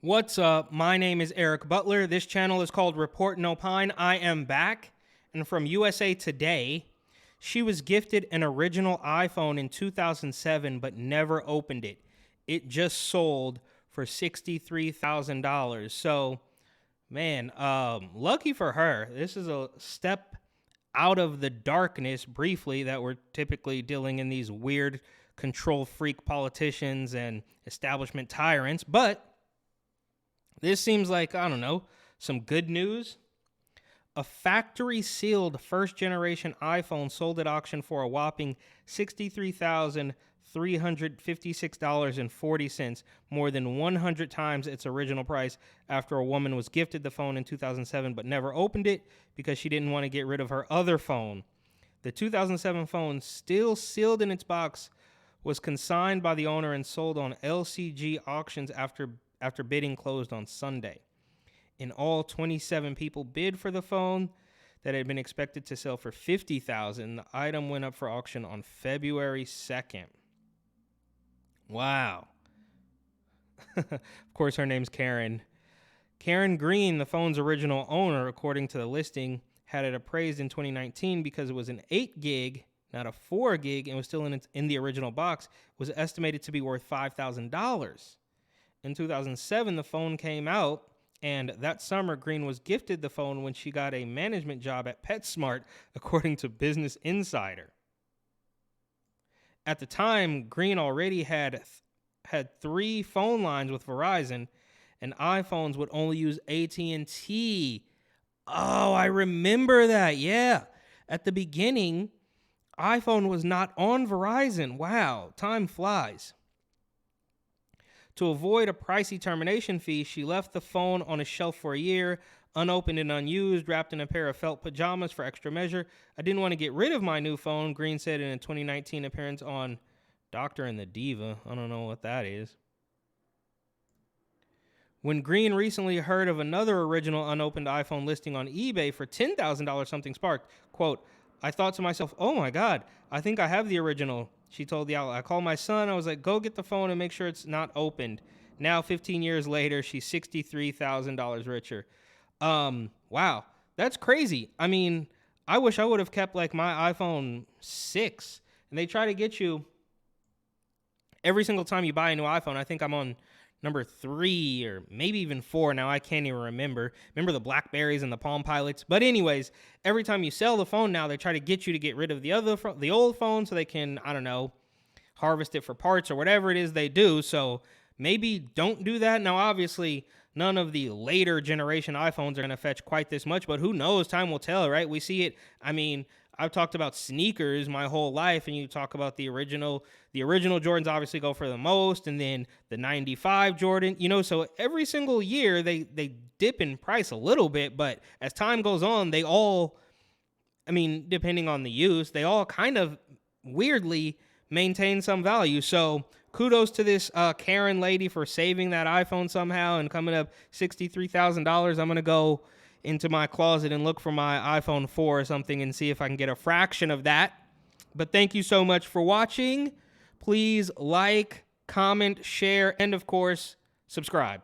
What's up? My name is Eric Butler. This channel is called Report and Opine. I am back. And from USA Today, she was gifted an original iPhone in 2007 but never opened it. It just sold for $63,000. So, man, lucky for her. This is a step out of the darkness briefly that we're typically dealing in these weird control freak politicians and establishment tyrants. But this seems like, I don't know, some good news. A factory-sealed first-generation iPhone sold at auction for a whopping $63,356.40, more than 100 times its original price, after a woman was gifted the phone in 2007 but never opened it because she didn't want to get rid of her other phone. The 2007 phone, still sealed in its box, was consigned by the owner and sold on LCG auctions after bidding closed on Sunday. In all, 27 people bid for the phone that had been expected to sell for $50,000. The item went up for auction on February 2nd. Wow. Of course, her name's Karen. Karen Green, the phone's original owner, according to the listing, had it appraised in 2019 because it was an 8 gig, not a 4 gig, and was still in the original box, was estimated to be worth $5,000. In 2007, the phone came out, and that summer, Green was gifted the phone when she got a management job at PetSmart, according to Business Insider. At the time, Green already had 3 phone lines with Verizon, and iPhones would only use AT&T. Oh, I remember that. Yeah. At the beginning, iPhone was not on Verizon. Wow, time flies. To avoid a pricey termination fee, she left the phone on a shelf for a year, unopened and unused, wrapped in a pair of felt pajamas for extra measure. I didn't want to get rid of my new phone, Green said in a 2019 appearance on Doctor and the Diva. I don't know what that is. When Green recently heard of another original unopened iPhone listing on eBay for $10,000, something sparked. Quote, "I thought to myself, oh my God, I think I have the original," she told the outlet. "I called my son. I was like, go get the phone and make sure it's not opened." Now, 15 years later, she's $63,000 richer. Wow, that's crazy. I mean, I wish I would have kept like my iPhone 6. And they try to get you every single time you buy a new iPhone. I think I'm on number 3 or maybe even 4 now. I can't even remember. Remember the Blackberries and the Palm Pilots? But anyways, every time you sell the phone now, they try to get you to get rid of the old phone so they can, I don't know, harvest it for parts or whatever it is they do. So maybe don't do that. Now, obviously, none of the later generation iPhones are going to fetch quite this much, but who knows? Time will tell, right? We see it. I mean, I've talked about sneakers my whole life, and you talk about the original Jordans obviously go for the most, and then the 95 Jordan, so every single year they dip in price a little bit, but as time goes on, they all, I mean, depending on the use, they all kind of weirdly maintain some value. So kudos to this Karen lady for saving that iPhone somehow and coming up $63,000. I'm going to go into my closet and look for my iPhone 4 or something and see if I can get a fraction of that. But thank you so much for watching. Please like, comment, share, and of course, subscribe.